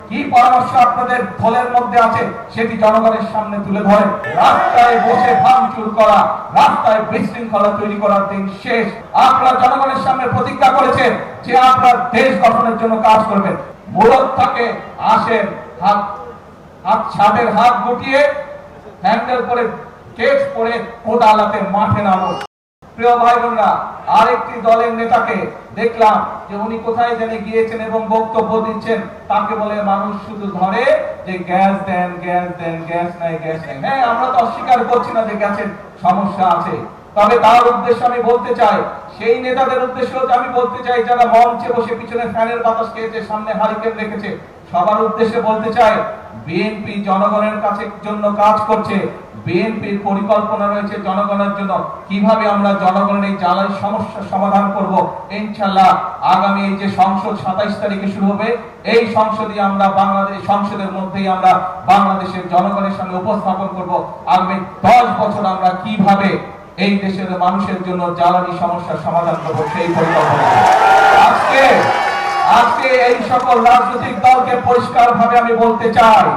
কি পরামর্শ আপনাদের দলের মধ্যে আছে সেটি জনগণের সামনে তুলে ধরে। রাস্তায় বসে ভাঙচুর করা, রাস্তায় বিশৃঙ্খলা তৈরি করার দিন শেষ। আপনারা জনগণের সামনে প্রতিজ্ঞা করেছেন যে আপনারা দেশ গঠনের জন্য কাজ করবেন। মূলত থেকে আসেন, ছাদের হাত গুটিয়ে হ্যান্ডেল করে কেস পরে আদালতের মাঠে নামো। প্রিয় ভাই বোনরা, আরেকটি দলের নেতাকে দেখলাম যে উনি কোথায় জেনে গিয়েছেন এবং বক্তব্য দিচ্ছেন। তাকে বলে মানুষ শুধু ধরে যে গ্যাস দেন, গ্যাস দেন, গ্যাস নাই, গ্যাস নাই। হ্যাঁ, আমরা তো অস্বীকার করছি না যে গ্যাসের সমস্যা আছে, তবে তার উদ্দেশ্যে আমি বলতে চাই, সেই নেতাদের উদ্দেশ্যে আমি বলতে চাই যারা মঞ্চে বসে পিছনে ফ্যানের বাতাস খেয়েছে, সামনে হারিকেন রেখেছে, সবার উদ্দেশ্যে বলতে চাই, বিএনপি জনগণের কাছে জন্য কাজ করছে। বিএনপির পরিকল্পনা রয়েছে জনগণের জন্য। কিভাবে আমরা জনগণের এই জ্বালানি সমস্যার সমাধান করব, ইনশাআল্লাহ আগামী এই যে সংসদ 27 তারিখে শুরু হবে, এই সংসদে আমরা বাংলাদেশ সংসদের মধ্যেই আমরা বাংলাদেশের জনগণের সামনে উপস্থাপন করব আগামী 10 বছর আমরা কিভাবে এই দেশের মানুষের জন্য জ্বালানি সমস্যার সমাধান করব, সেই পরিকল্পনা। আজকে এই সকল রাজনৈতিক দলকে পরিষ্কারভাবে আমি বলতে চাই,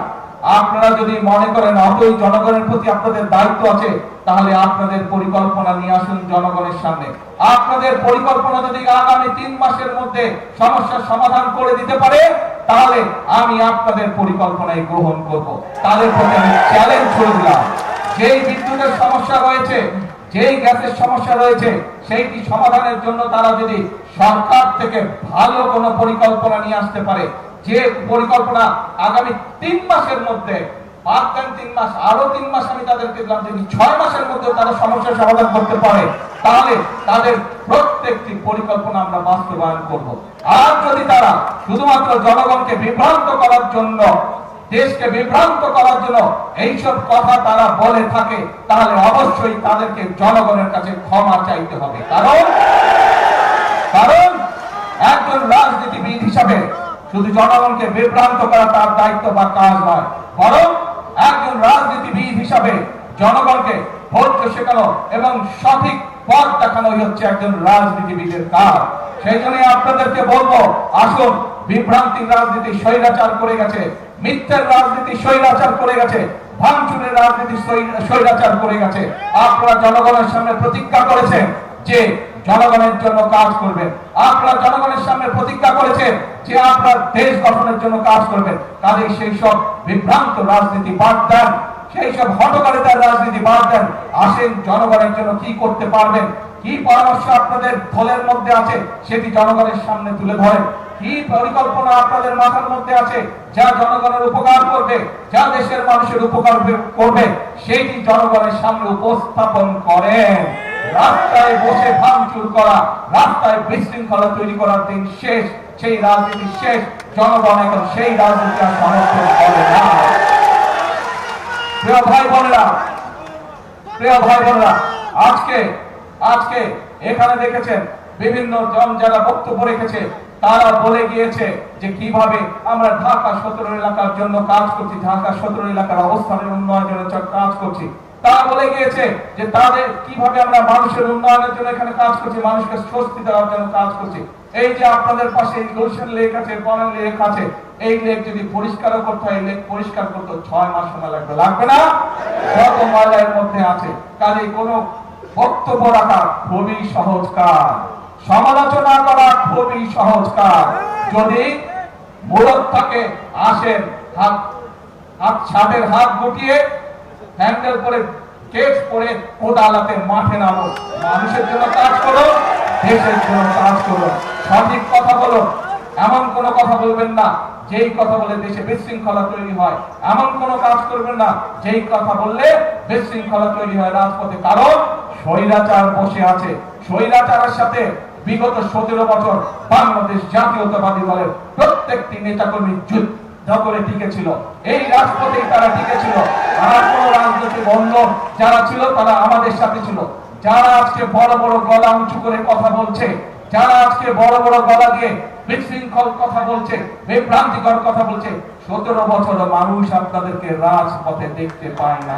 আপনারা যদি মনে করেন অতই জনগণের প্রতি আপনাদের দায়িত্ব আছে, তাহলে আপনাদের পরিকল্পনা নিয়ে আসুন জনগণের সামনে। আপনাদের পরিকল্পনা যদি আগামী 3 মাসের মধ্যে সমস্যার সমাধান করে দিতে পারে, তাহলে আমি আপনাদের পরিকল্পনায় গ্রহণ করব। তাদের প্রতি আমি চ্যালেঞ্জ ছুড়ে দিলাম, যেই বিদ্যুতের সমস্যা রয়েছে, যেই গ্যাসের সমস্যা রয়েছে, সেইটি সমাধানের জন্য তারা যদি সরকার থেকে ভালো কোনো পরিকল্পনা নিয়ে আসতে পারে, যে পরিকল্পনা আগামী 3 মাসের মধ্যে, 3 মাস, আরো 3 মাস আমি তাদেরকে দিলাম, যদি 6 মাসের মধ্যে তারা সমস্যার সমাধান করতে পারে, তাহলে তাদের প্রত্যেকটি পরিকল্পনা আমরা বাস্তবায়ন করব। আর যদি তারা শুধুমাত্র জনগণকে বিভ্রান্ত করার জন্য, দেশকে বিভ্রান্ত করার জন্য এইসব কথা তারা বলে থাকে, তাহলে অবশ্যই তাদেরকে জনগণের কাছে ক্ষমা চাইতে হবে। কারণ একজন রাজনীতিবিদ হিসাবে শুধু জনগণকে বিভ্রান্ত করা তার দায়িত্ব বা কাজ নয়, বরং একজন রাজনীতিবিদ হিসাবে জনগণকে ধৈর্য শেখানো এবং সঠিক পথ দেখানোই হচ্ছে একজন রাজনীতিবিদের কাজ। সেই জন্য আপনাদেরকে বলবো, আসুন, বিভ্রান্তির রাজনীতি স্বৈরাচার করে গেছে, মিথ্যার রাজনীতি স্বৈরাচার করে গেছে, ভাঙচুরের রাজনীতি স্বৈরাচার করে গেছে। আপনারা জনগণের সামনে প্রতিজ্ঞা করেছেন যে জনগণের জন্য কাজ করবেন। আপনারা জনগণের সামনে প্রতিজ্ঞা করেছেন যে আপনার দেশ গঠনের জন্য কাজ করবেন। কাজেই সেই সব বিভ্রান্ত রাজনীতি বাদ দেন, সেই সব হঠকারিতার রাজনীতি বাদ দেন। আসেন, জনগণের জন্য কি করতে পারবেন, কি পরামর্শ আপনাদের দলের মধ্যে আছে সেটি জনগণের সামনে তুলে ধরেন। কি পরিকল্পনা আপনাদের মাথার মধ্যে আছে যা জনগণের উপকার করবে, যা দেশের মানুষের উপকার করবে, সেইটি জনগণের সামনে উপস্থাপন করেন। রাস্তায় বসে ভাঙচুর করা, রাস্তায় বিশৃঙ্খলা তৈরি করার দিন শেষ, সেই রাজনীতি শেষ। জনগণ এখন সেই রাজনীতি আর সমর্থন করে না। প্রিয় ভাই বোনেরা, আজকে এখানে দেখেছেন বিভিন্ন জন যারা বক্তব্য রেখেছে, তারা বলে গিয়েছে যে কিভাবে আমরা ঢাকা 17 এলাকার জন্য কাজ করছি, ঢাকা 17 এলাকার অবস্থানের উন্নয়নের জন্য কাজ করছি। তারা বলে গিয়েছে যে তাদের কিভাবে আমরা মানুষের উন্নয়নের জন্য এখানে কাজ করছি, মানুষকে স্বস্তি দেওয়ার জন্য কাজ করছি। এই যে আপনাদের পাশে গুলশান লেক আছে, বনানী লেক আছে, এই লেক যদি পরিষ্কার করতে হয়, লেক পরিষ্কার করতে 6 মাস সময় লাগবে না? যত ময়লা এর মধ্যে আছে। কাজে কোনো বক্তব্য রাখা খুবই সহজ কাজ, সমালোচনা করা খুবই সহজ কাজ। যদি মূলত থেকে আসেন, ছাদের হাত গুটিয়ে হ্যান্ডেল করে কেস পরে আদালতের মাঠে নামো। মানুষের জন্য কাজ করো, দেশের জন্য কাজ করো, সঠিক কথা বলো। এমন কোন কথা বলবেন না যেই কথা বলে দেশে বিশৃঙ্খলা তৈরি হয়, এমন কোন কাজ করবেন না যেই কথা বললে বিশৃঙ্খলা তৈরি হয় রাজপথে। কারণ স্বৈরাচার বসে আছে, স্বৈরাচারের সাথে বিগত 17 বছর বাংলাদেশ জাতীয়তাবাদী দলের প্রত্যেকটি নেতাকর্মী যুদ্ধ করে টিকেছিল, এই রাজপথেই তারা টিকেছিল। আর কোন রাজনৈতিক অন্য যারা ছিল তারা আমাদের সাথে ছিল। যারা আজকে বড় বড় গলা উঁচু করে কথা বলছে, যারা আজকে বড় বড় গলা দিয়ে বিশৃঙ্খল কথা বলছে, বিভ্রান্তিকর কথা বলছে, 17 বছর মানুষ আপনাদেরকে রাজপথে দেখতে পায় না।